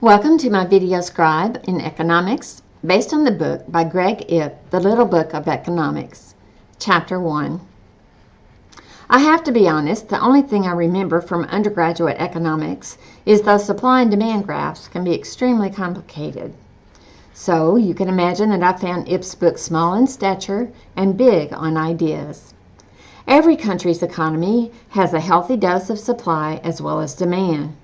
Welcome to my video scribe in economics, based on the book by Greg Ip, The Little Book of Economics, Chapter 1. I have to be honest, the only thing I remember from undergraduate economics is those supply and demand graphs can be extremely complicated. So you can imagine that I found Ip's book small in stature and big on ideas. Every country's economy has a healthy dose of supply as well as demand.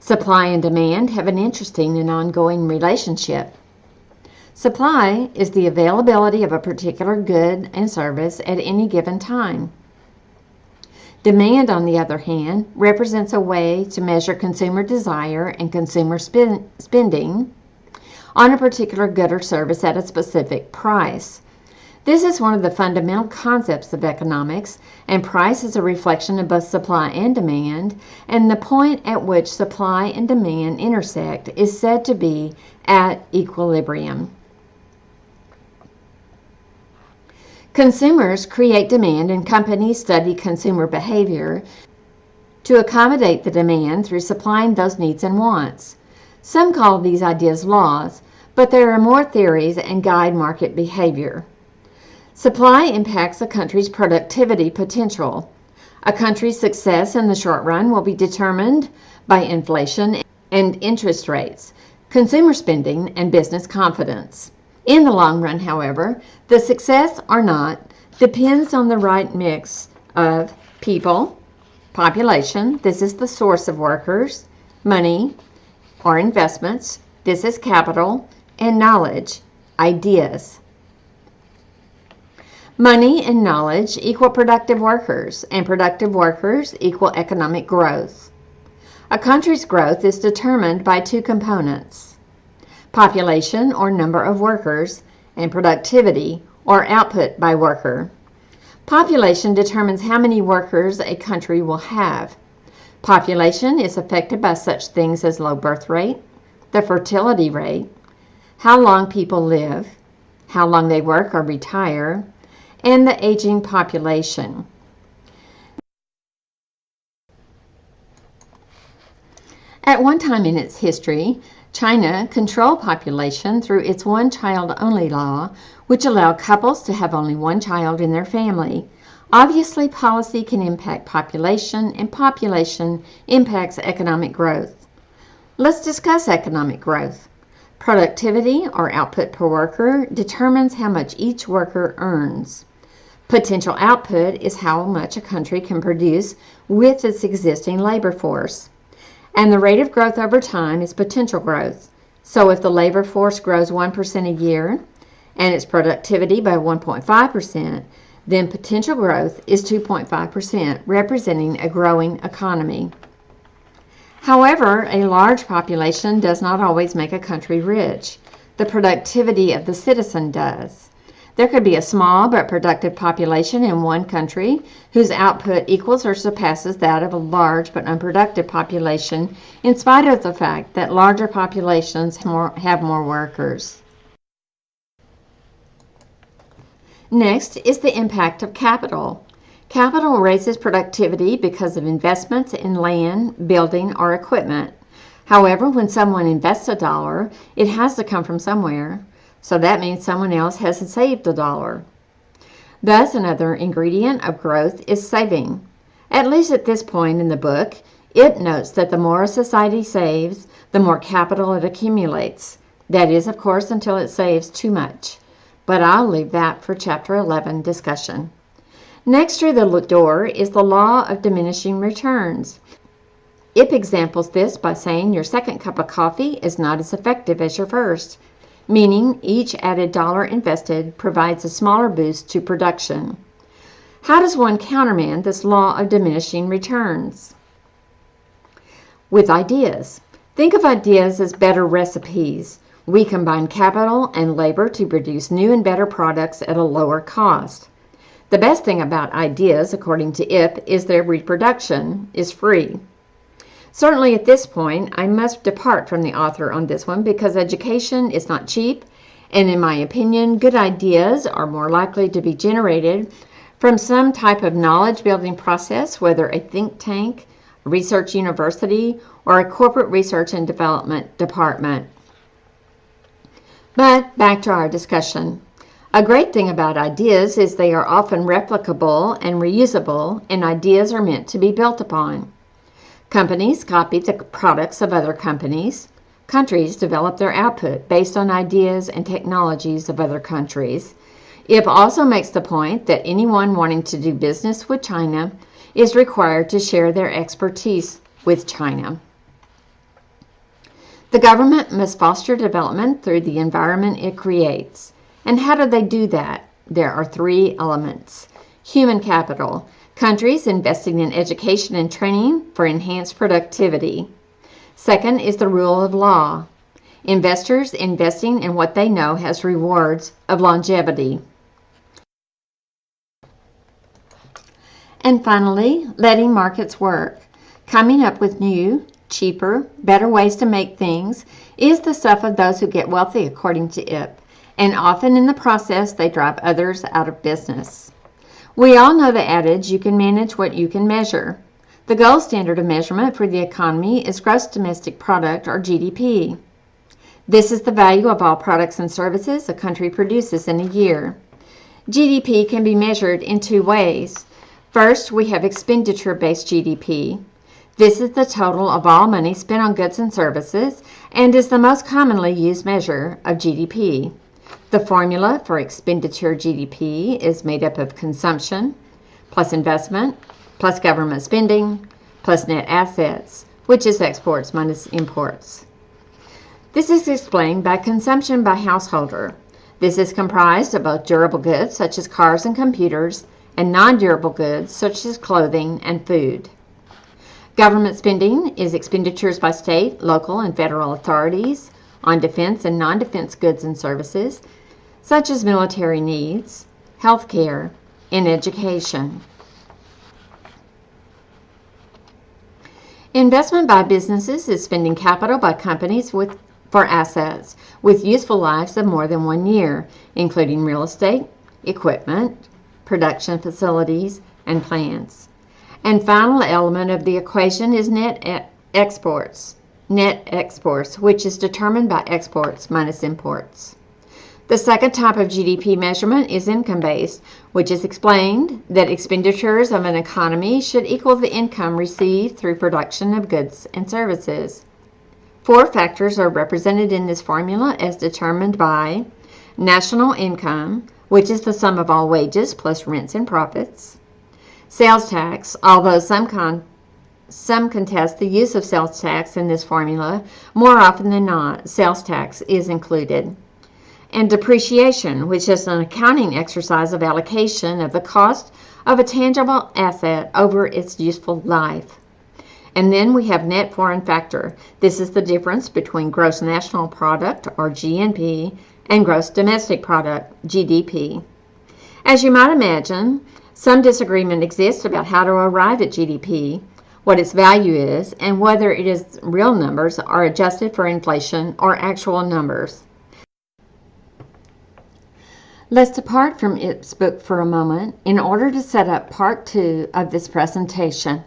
Supply and demand have an interesting and ongoing relationship. Supply is the availability of a particular good and service at any given time. Demand, on the other hand, represents a way to measure consumer desire and consumer spending on a particular good or service at a specific price. This is one of the fundamental concepts of economics, and price is a reflection of both supply and demand, and the point at which supply and demand intersect is said to be at equilibrium. Consumers create demand, and companies study consumer behavior to accommodate the demand through supplying those needs and wants. Some call these ideas laws, but there are more theories and guide market behavior. Supply impacts a country's productivity potential. A country's success in the short run will be determined by inflation and interest rates, consumer spending, and business confidence. In the long run, however, the success or not depends on the right mix of people, population, this is the source of workers, money or investments, this is capital, and knowledge, ideas. Money and knowledge equal productive workers, and productive workers equal economic growth. A country's growth is determined by two components: population, or number of workers, and productivity, or output by worker. Population determines how many workers a country will have. Population is affected by such things as low birth rate, the fertility rate, how long people live, how long they work or retire, and the aging population. At one time in its history, China controlled population through its one-child-only law, which allowed couples to have only one child in their family. Obviously, policy can impact population, and population impacts economic growth. Let's discuss economic growth. Productivity, or output per worker, determines how much each worker earns. Potential output is how much a country can produce with its existing labor force. And the rate of growth over time is potential growth. So if the labor force grows 1% a year and its productivity by 1.5%, then potential growth is 2.5%, representing a growing economy. However, a large population does not always make a country rich. The productivity of the citizen does. There could be a small but productive population in one country whose output equals or surpasses that of a large but unproductive population, in spite of the fact that larger populations have more workers. Next is the impact of capital. Capital raises productivity because of investments in land, building, or equipment. However, when someone invests $1, it has to come from somewhere. So that means someone else has saved $1. Thus, another ingredient of growth is saving. At least at this point in the book, it notes that the more a society saves, the more capital it accumulates. That is, of course, until it saves too much. But I'll leave that for Chapter 11 discussion. Next through the door is the law of diminishing returns. Ip examples this by saying your second cup of coffee is not as effective as your first, meaning each added dollar invested provides a smaller boost to production. How does one countermand this law of diminishing returns? With ideas. Think of ideas as better recipes. We combine capital and labor to produce new and better products at a lower cost. The best thing about ideas, according to Ip, is their reproduction is free. Certainly at this point, I must depart from the author on this one because education is not cheap, and in my opinion, good ideas are more likely to be generated from some type of knowledge-building process, whether a think tank, a research university, or a corporate research and development department. But back to our discussion. A great thing about ideas is they are often replicable and reusable, and ideas are meant to be built upon. Companies copy the products of other companies. Countries develop their output based on ideas and technologies of other countries. Ip also makes the point that anyone wanting to do business with China is required to share their expertise with China. The government must foster development through the environment it creates. And how do they do that? There are three elements. Human capital, countries investing in education and training for enhanced productivity. Second is the rule of law, investors investing in what they know has rewards of longevity. And finally, letting markets work. Coming up with new, cheaper, better ways to make things is the stuff of those who get wealthy, according to Ip. And often in the process, they drive others out of business. We all know the adage, you can manage what you can measure. The gold standard of measurement for the economy is gross domestic product, or GDP. This is the value of all products and services a country produces in a year. GDP can be measured in two ways. First, we have expenditure-based GDP. This is the total of all money spent on goods and services and is the most commonly used measure of GDP. The formula for expenditure GDP is made up of consumption, plus investment, plus government spending, plus net assets, which is exports minus imports. This is explained by consumption by householder. This is comprised of both durable goods, such as cars and computers, and non-durable goods, such as clothing and food. Government spending is expenditures by state, local, and federal authorities on defense and non-defense goods and services, such as military needs, health care, and education. Investment by businesses is spending capital by companies for assets with useful lives of more than 1 year, including real estate, equipment, production facilities, and plants. And final element of the equation is net exports, which is determined by exports minus imports. The second type of GDP measurement is income-based, which is explained that expenditures of an economy should equal the income received through production of goods and services. 4 factors are represented in this formula as determined by national income, which is the sum of all wages plus rents and profits. Sales tax, although some contest the use of sales tax in this formula, more often than not, sales tax is included. And depreciation, which is an accounting exercise of allocation of the cost of a tangible asset over its useful life. And then we have net foreign factor. This is the difference between gross national product, or GNP, and gross domestic product, GDP. As you might imagine, some disagreement exists about how to arrive at GDP, what its value is, and whether it is real numbers are adjusted for inflation or actual numbers. Let's depart from Ip's book for a moment in order to set up part 2 of this presentation.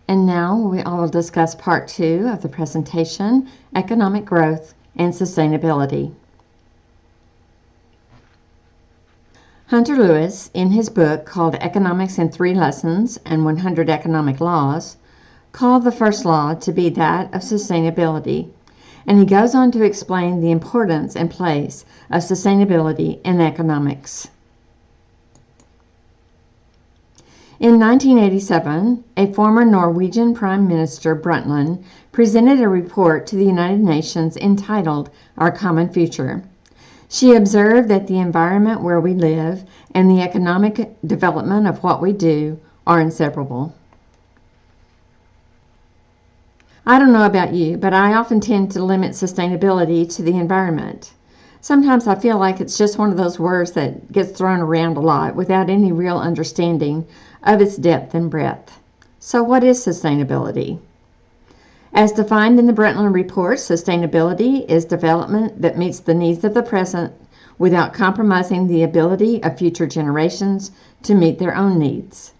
And now we will discuss part 2 of the presentation, Economic Growth and Sustainability. Hunter Lewis, in his book called Economics in 3 Lessons and 100 Economic Laws, called the first law to be that of sustainability, and he goes on to explain the importance and place of sustainability in economics. In 1987, a former Norwegian Prime Minister, Brundtland, presented a report to the United Nations entitled Our Common Future. She observed that the environment where we live and the economic development of what we do are inseparable. I don't know about you, but I often tend to limit sustainability to the environment. Sometimes I feel like it's just one of those words that gets thrown around a lot without any real understanding of its depth and breadth. So what is sustainability? As defined in the Brundtland report, sustainability is development that meets the needs of the present without compromising the ability of future generations to meet their own needs.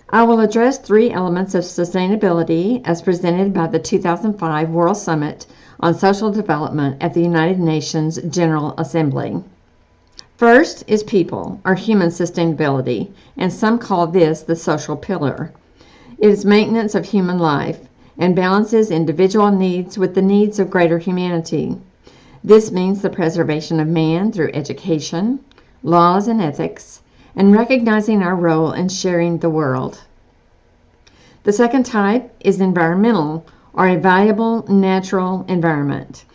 I will address 3 elements of sustainability as presented by the 2005 World Summit on Social Development at the United Nations General Assembly. First is people, or human sustainability, and some call this the social pillar. It is maintenance of human life and balances individual needs with the needs of greater humanity. This means the preservation of man through education, laws and ethics, and recognizing our role in sharing the world. The second type is environmental, or a valuable natural environment.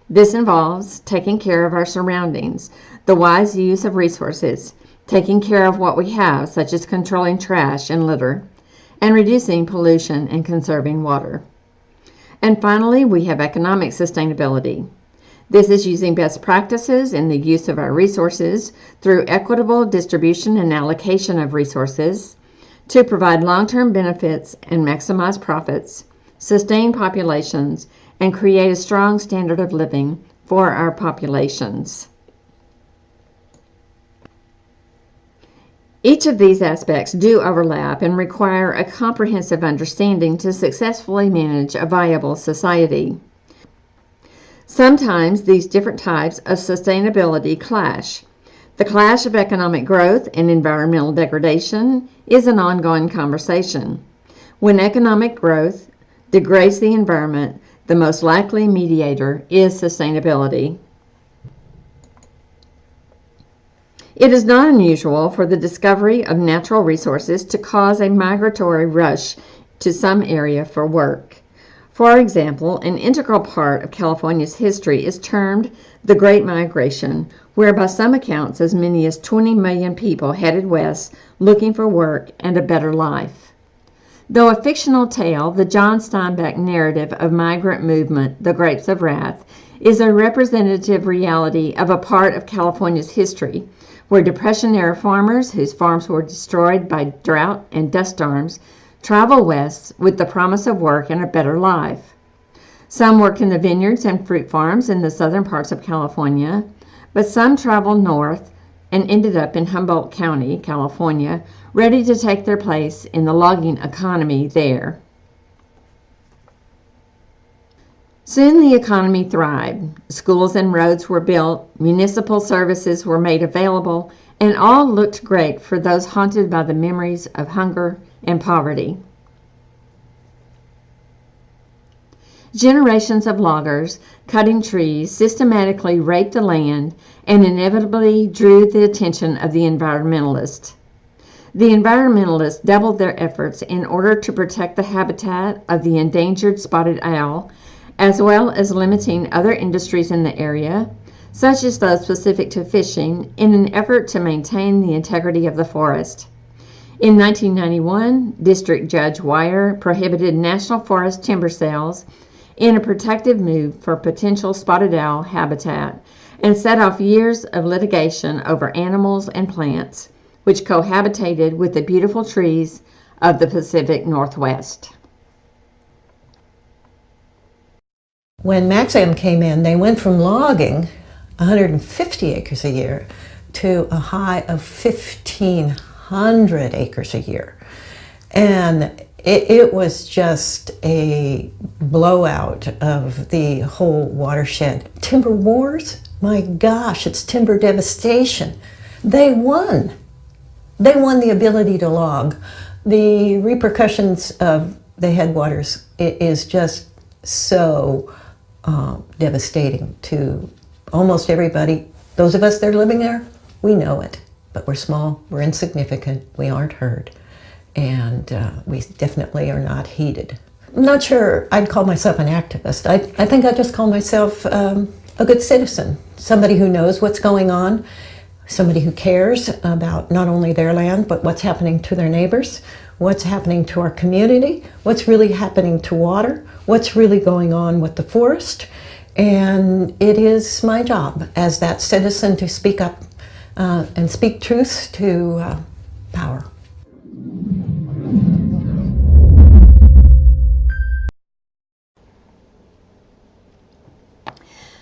This involves taking care of our surroundings, the wise use of resources, taking care of what we have, such as controlling trash and litter, and reducing pollution and conserving water. And finally, we have economic sustainability. This is using best practices in the use of our resources through equitable distribution and allocation of resources to provide long-term benefits and maximize profits, sustain populations, and create a strong standard of living for our populations. Each of these aspects do overlap and require a comprehensive understanding to successfully manage a viable society. Sometimes these different types of sustainability clash. The clash of economic growth and environmental degradation is an ongoing conversation. When economic growth degrades the environment, the most likely mediator is sustainability. It is not unusual for the discovery of natural resources to cause a migratory rush to some area for work. For example, an integral part of California's history is termed the Great Migration, where by some accounts as many as 20 million people headed west looking for work and a better life. Though a fictional tale, the John Steinbeck narrative of migrant movement, The Grapes of Wrath, is a representative reality of a part of California's history, where Depression-era farmers whose farms were destroyed by drought and dust storms travel west with the promise of work and a better life. Some worked in the vineyards and fruit farms in the southern parts of California, but some traveled north and ended up in Humboldt County, California, ready to take their place in the logging economy there. Soon the economy thrived. Schools and roads were built, municipal services were made available, and all looked great for those haunted by the memories of hunger and poverty. Generations of loggers cutting trees systematically raped the land and inevitably drew the attention of the environmentalists. The environmentalists doubled their efforts in order to protect the habitat of the endangered spotted owl, as well as limiting other industries in the area, such as those specific to fishing, in an effort to maintain the integrity of the forest. In 1991, District Judge Wire prohibited national forest timber sales in a protective move for potential spotted owl habitat and set off years of litigation over animals and plants, which cohabitated with the beautiful trees of the Pacific Northwest. When Maxam came in, they went from logging 150 acres a year to a high of 1,500 acres a year. And it was just a blowout of the whole watershed. Timber wars? My gosh, it's timber devastation. They won. They won the ability to log. The repercussions of the headwaters is just so devastating to almost everybody. Those of us that are living there, we know it, but we're small, we're insignificant, we aren't heard, and we definitely are not heeded. I'm not sure I'd call myself an activist. I think I just call myself a good citizen, somebody who knows what's going on, somebody who cares about not only their land, but what's happening to their neighbors, what's happening to our community, what's really happening to water, what's really going on with the forest. And it is my job as that citizen to speak up and speak truth to power.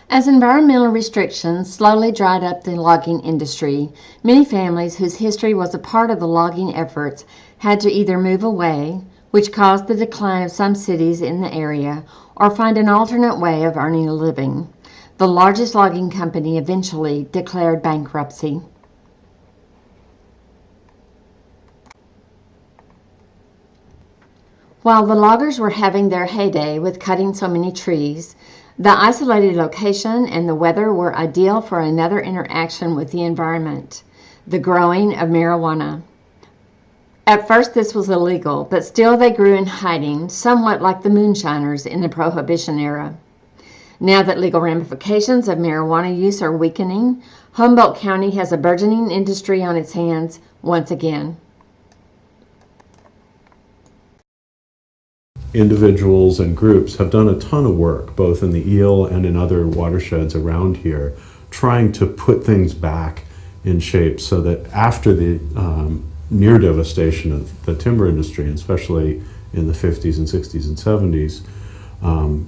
As environmental restrictions slowly dried up the logging industry, many families whose history was a part of the logging efforts had to either move away, which caused the decline of some cities in the area, or find an alternate way of earning a living. The largest logging company eventually declared bankruptcy. While the loggers were having their heyday with cutting so many trees, the isolated location and the weather were ideal for another interaction with the environment, the growing of marijuana. At first this was illegal, but still they grew in hiding, somewhat like the moonshiners in the Prohibition era. Now that legal ramifications of marijuana use are weakening, Humboldt County has a burgeoning industry on its hands once again. Individuals and groups have done a ton of work, both in the Eel and in other watersheds around here, trying to put things back in shape so that after the near devastation of the timber industry, especially in the 50s and 60s and 70s,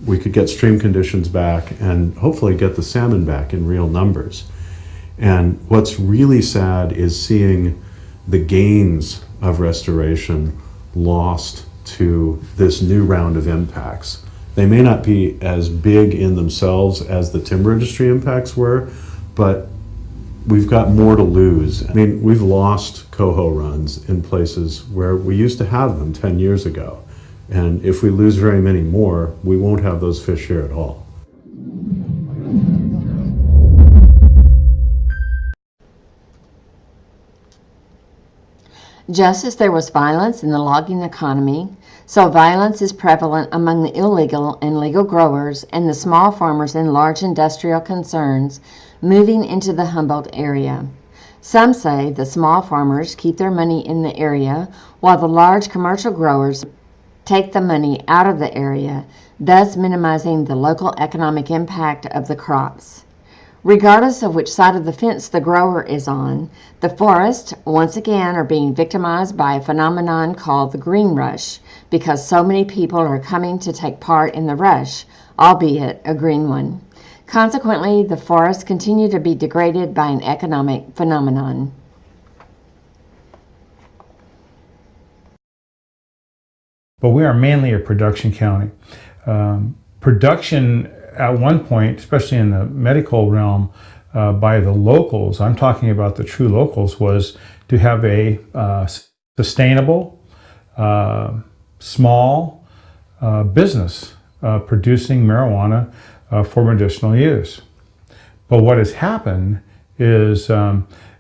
we could get stream conditions back and hopefully get the salmon back in real numbers. And what's really sad is seeing the gains of restoration lost to this new round of impacts. They may not be as big in themselves as the timber industry impacts were, but we've got more to lose. I mean, we've lost coho runs in places where we used to have them 10 years ago. And if we lose very many more, we won't have those fish here at all. Just as there was violence in the logging economy, so violence is prevalent among the illegal and legal growers and the small farmers in large industrial concerns moving into the Humboldt area. Some say the small farmers keep their money in the area while the large commercial growers take the money out of the area, thus minimizing the local economic impact of the crops. Regardless of which side of the fence the grower is on, the forests once again are being victimized by a phenomenon called the green rush, because so many people are coming to take part in the rush, albeit a green one. Consequently, the forests continue to be degraded by an economic phenomenon. But we are mainly a production county. Production at one point, especially in the medical realm, by the locals, I'm talking about the true locals, was to have a sustainable, small business producing marijuana for medicinal use. But what has happened is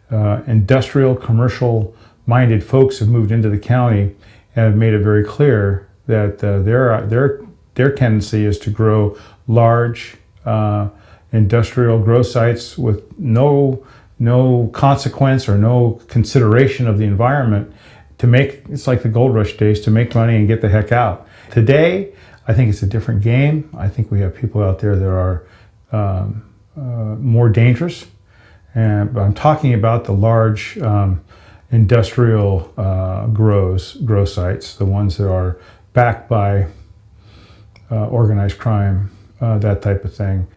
industrial, commercial-minded folks have moved into the county and have made it very clear that their tendency is to grow large industrial grow sites with no consequence or no consideration of the environment to make, it's like the gold rush days, to make money and get the heck out. Today, I think it's a different game. I think we have people out there that are more dangerous. But I'm talking about the large industrial grow sites, the ones that are backed by organized crime, that type of thing.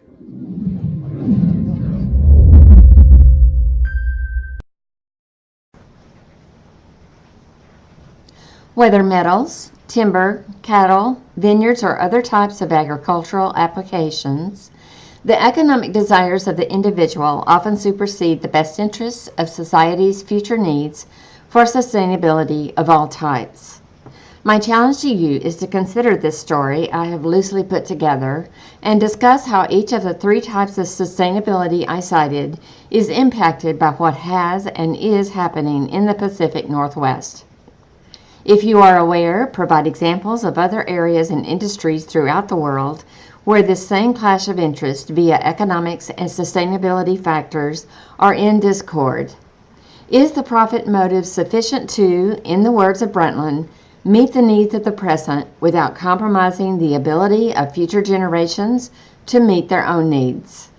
Whether metals, timber, cattle, vineyards, or other types of agricultural applications, the economic desires of the individual often supersede the best interests of society's future needs for sustainability of all types. My challenge to you is to consider this story I have loosely put together and discuss how each of the three types of sustainability I cited is impacted by what has and is happening in the Pacific Northwest. If you are aware, provide examples of other areas and industries throughout the world where this same clash of interest via economics and sustainability factors are in discord. Is the profit motive sufficient to, in the words of Brundtland, meet the needs of the present without compromising the ability of future generations to meet their own needs?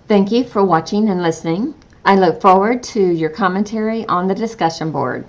Thank you for watching and listening. I look forward to your commentary on the discussion board.